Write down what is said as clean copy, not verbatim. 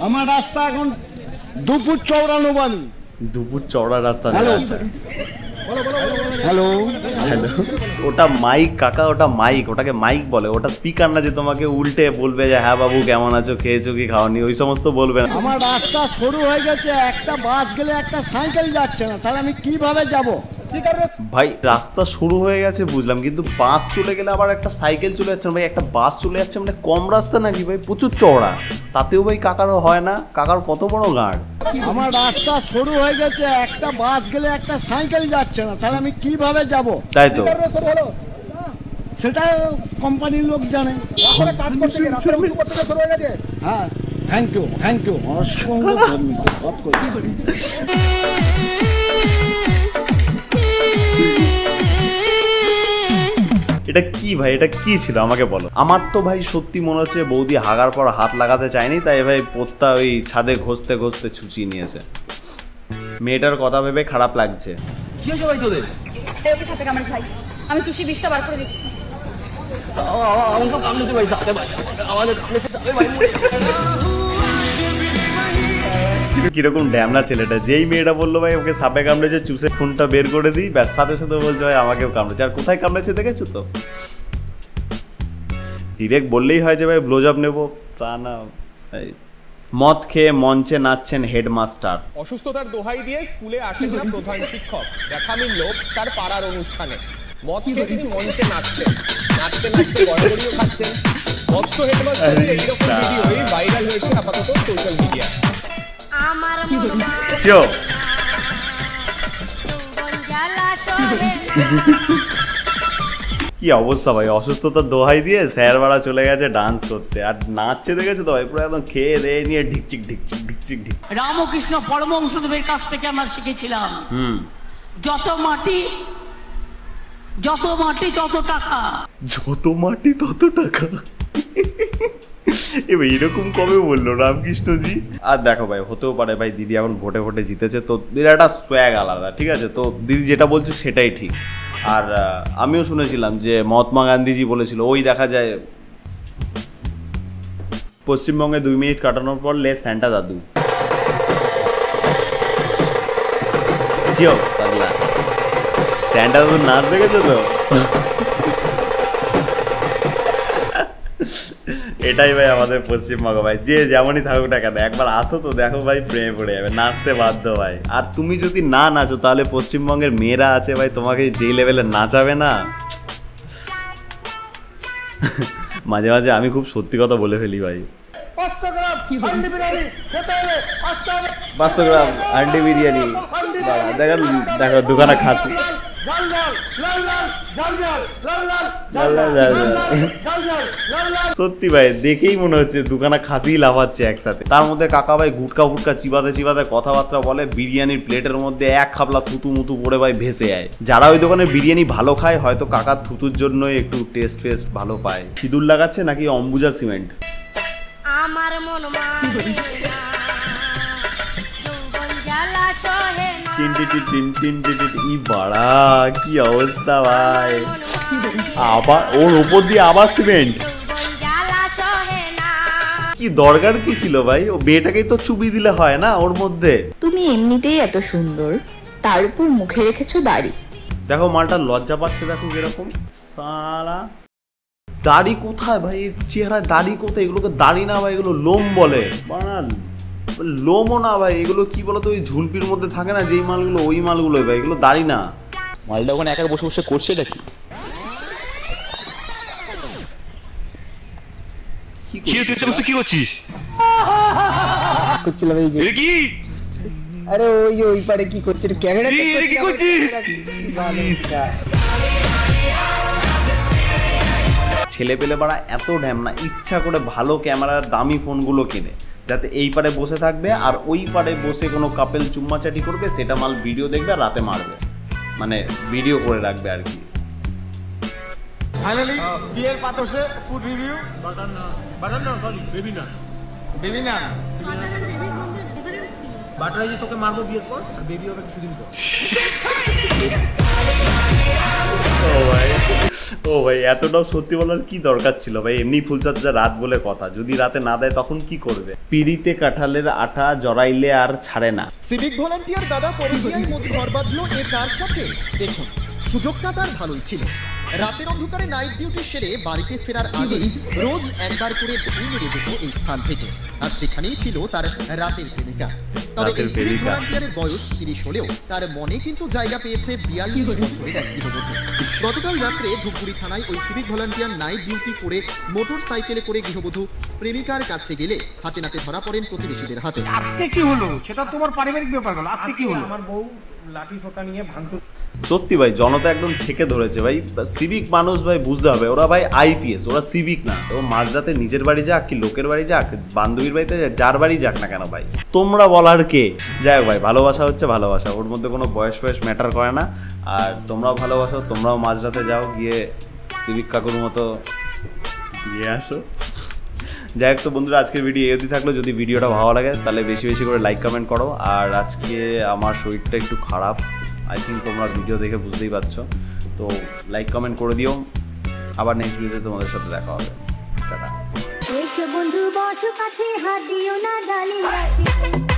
আমার রাস্তা এখন 2 ফুট চওড়া নবানি। 2 ফুট চওড়া রাস্তা নেই। আচ্ছা হ্যালো হ্যালো, ওটা মাইক কাকা, ওটা মাইক, ওটাকে মাইক বলে। ওটা স্পিকার না যে তোমাকে উল্টে বলবে যে হ্যাঁ বাবু কেমন আছো, খেয়েছো কি খাওনি, ওই সমস্ত বলবে না। আমার রাস্তা শুরু হয়ে গেছে, একটা বাস গেলে একটা সাইকেল যাচ্ছে না, তাহলে আমি কিভাবে যাব? ভাই রাস্তা শুরু হয়ে গেছে বুঝলাম, কিন্তু বাস চলে গেলে আবার একটা সাইকেল চলে যাচ্ছে। ভাই একটা বাস চলে যাচ্ছে মানে কম রাস্তা নাকি ভাই? প্রচুর চওড়া, তাতেও ভাই কাকারও হয় না? কাকার কত বড় গাড়। আমার রাস্তা শুরু হয়ে গেছে, একটা বাস গেলে একটা সাইকেল যাচ্ছে না, তাহলে আমি কিভাবে যাব? তাই তো, সেটা কোম্পানির লোক জানে। হ্যাঁ, থ্যাংক ইউ থ্যাংক ইউ। এটা কি ভাই, এটা কি ছিল আমাকে বলো। আমার তো ভাই সত্যি মনে হচ্ছে বৌদি হাগার পর হাত লাগাতে চায়নি, তাই ভাই পোত্তা ওই ছাদে ঘষতে ঘষতে ছুচিয়ে নিয়েছে। মেয়েটার কথা ভেবে খারাপ লাগছে। কি হয়েছে ভাই তোদের? ওকে সাথে কামড়ে ভাই, আমি তুষি বিষটা বার করে দিচ্ছি। আমাকে কামড়েছে ভাই, সাথে ভাই আমাদের কামড়েছে সাথে ভাই। কিরকম ড্যামনা ছেলেটা, যেই মেয়েটা বললো ভাই ওকে সাপে কামড়েছে, চুষে খুনটা বের করে দিই, ব্যাস সাথে সাথে বলছে ভাই আমাকেও কামড়েছে। আর কোথায় কামড়েছে দেখেছো তো? ডিরেক্ট বললেই হয় যে ভাই ব্লোজব নেবো, তা না। মদ খেয়ে মঞ্চে নাচছেন হেডমাস্টার। অসুস্থতার দোহাই দিয়ে স্কুলে আসেন না প্রধান শিক্ষক, দেখা মিলল তার পাড়ার অনুষ্ঠানে। মদ খেয়ে তিনি মঞ্চে নাচছেন, নাচতে নাচতে গড়গড়িও খাচ্ছেন। মৎস হেডমাস্টারের এইরকম ভিডিওই ভাইরাল হয়েছে আপাতত সোশ্যাল মিডিয়ায়। আমার কি অবস্থা ভাই, অসুস্থতার দোহাই দিয়ে স্যার বাড়া চলে গেছে ডান্স করতে, আর নাচছে দেখেছো তো ভাই, পুরো একদম খেয়ে দিয়ে নিয়ে ঢিকচিক ঢিকচিক ঢিকচিক ঢিক। রামকৃষ্ণ পরমহংসদেবের কাছ থেকে আমরা শিখেছিলাম, যত মাটি তত টাকা, যত মাটি তত টাকা। এবার এরকম কবে বললো রামকৃষ্ণজি? আর দেখো ভাই, হতেও পারে ভাই দিদি এখন ভোটে ভোটে জিতেছে, তো দিদির একটা সোয়াগ আলাদা, ঠিক আছে? তো দিদি যেটা বলছে সেটাই ঠিক। আর আমিও শুনেছিলাম যে মহাত্মা গান্ধীজি বলেছিল, ওই দেখা যায় পশ্চিমবঙ্গে 2 মিনিট কাটানোর পর লে স্যান্টা দাদু। জিও পাগলা, স্যান্টা দাদু নাচ দেখেছো তো? এটাই ভাই আমাদের পশ্চিমবঙ্গ ভাই, যে যেমনই থাকুক না কেন একবার আসো তো দেখো ভাই, প্রেমে পড়ে যাবে, নাচতে বাধ্য ভাই। আর তুমি যদি না নাচো তাহলে পশ্চিমবঙ্গের মেয়েরা আছে ভাই তোমাকে যে লেভেলে নাচাবে না। মাঝে মাঝে আমি খুব সত্যি কথা বলে ফেলি ভাই। 500 গ্রাম হান্ডি বিরিয়ানি খেতে হবে, 500 গ্রাম হান্ডি বিরিয়ানি, দেখো দেখো দোকানে খাসি। সত্যি ভাই দেখেই মনে হচ্ছে দুখানা খাসি লাফাচ্ছে একসাথে। তার মধ্যে কাকা ভাই গুটকা ফুটকা চিবাতে চিবাতে কথাবার্তা বলে, বিরিয়ানির প্লেটের মধ্যে এক খাবলা থুতু মুতু পড়ে ভাই ভেসে যায়। যারা ওই দোকানে বিরিয়ানি ভালো খায় হয়তো কাকার থুতুর জন্যই একটু টেস্ট ফেস্ট ভালো পায়। সিঁদুর লাগাচ্ছে নাকি অম্বুজা সিমেন্ট? আমার মন ই বাড়া, কি অবস্থা ভাই। আবার ওর উপর দিয়ে আবার সিমেন্ট, কি দরকার কি ছিল ভাই? ও মেয়েটাকেই তো চুবি দিলে হয় না ওর মধ্যে। তুমি এমনিতেই এত সুন্দর, তার উপর মুখে রেখেছো দাড়ি। দেখো মালটা লজ্জা পাচ্ছে, দেখো কিরকম সারা। দাড়ি কোথায় ভাই? চেহারায় দাড়ি কোথায়? এগুলোকে দাড়ি না ভাই, এগুলো লোম বলে। বানাল লোমও না ভাই, এগুলো কি বলতো ওই ঝুলপির মধ্যে থাকে না যেই মালগুলো, ওই মালগুলোই ভাই, এগুলো দাড়ি না। মালটা ওখানে একা বসে বসে করছে এটা কি? কি করছিস? করছিলাম এই যে কি? আরে ওই পারে কি করছিস? ক্যামেরা কি করছিস? ছেলে পেলে বাড়া এত ড্যাম না, ইচ্ছা করে ভালো ক্যামেরার দামি ফোনগুলো কিনে, যাতে এই পারে বসে থাকবে আর ওই পারে বসে কোনো কাপেল চুম্মাচাটি করবে, সেটা মাল ভিডিও দেখবে আর রাতে মারবে, মানে ভিডিও করে রাখবে আর কি। ফাইনালি বিয়ের পাতোষে ফুড রিভিউ। বাটার না সরি বেবি না, বেবি না বাটার। এই যে তোকে মারবো বিয়ের পর, আর বেবি হবে কিছুদিন পর। ও ভাই এতটাও সত্যি বলার কি দরকার ছিল ভাই, এমনি ফুলচর্চা রাত বলে কথা, যদি রাতে না দেয় তখন কি করবে? পিড়িতে কাঁঠালের আঠা জড়াইলে আর ছাড়ে না। সিভিক ভলান্টিয়ার দাদা পরিযায়ী ঘর বাঁধলো এ কার সাথে? দেখুন, সুযোগটা তার ভালোই ছিল। রাতের অন্ধকারে নাইট ডিউটি সেরে বাড়িতে ফেরার আগে রোজ একবার করে ঢু মেরে যেত এই স্থান থেকে, আর সেখানেই ছিল তার রাতের প্রেমিকা। তবে এই সিভিক ভলান্টিয়ারের বয়স 30 হলেও তার মনে কিন্তু জায়গা পেয়েছে 42 বছরের এক গৃহবধূ। গতকাল রাত্রে ধূপগুড়ি থানায় ওই সিভিক ভলান্টিয়ার নাইট ডিউটি করে মোটর সাইকেলে করে গৃহবধূ প্রেমিকার কাছে গেলে হাতে নাতে ধরা পড়েন প্রতিবেশীদের হাতে। আজকে কি হলো সেটা তোমার পারিবারিক ব্যাপার হলো, আজকে কি হলো? আমার বউ লাঠি সোটা নিয়ে ভাঙচুর। সত্যি ভাই জনতা একদম ঠেকে ধরেছে ভাই। সিভিক মানুষ ভাই বুঝতে হবে, ওরা ভাই আইপিএস, ওরা সিভিক না। ও মাঝরাতে নিজের বাড়ি যাক কি লোকের বাড়ি যাক, বান্ধবীর বাড়িতে যাক, যার বাড়ি যাক না কেন ভাই, তোমরা বলার কে? যাই হোক ভাই, ভালোবাসা হচ্ছে ভালোবাসা, ওর মধ্যে কোনো বয়স ফয়স ম্যাটার করে না। আর তোমরাও ভালোবাসো, তোমরাও মাঝরাতে যাও, গিয়ে সিভিক কাকুর মতো দিয়ে আসো। যাই হোক, তো বন্ধুরা আজকের ভিডিও এই অবধি থাকলো। যদি ভিডিওটা ভালো লাগে তাহলে বেশি বেশি করে লাইক কমেন্ট করো। আর আজকে আমার শরীরটা একটু খারাপ, আই থিঙ্ক তোমরা ভিডিও দেখে বুঝতেই পারছো, তো লাইক কমেন্ট করে দিও। আবার নেক্সট ভিডিওতে তোমাদের সাথে দেখা হবে। টাটা। বন্ধু বসো কাছে, হাত দিও না ডালিম গাছে।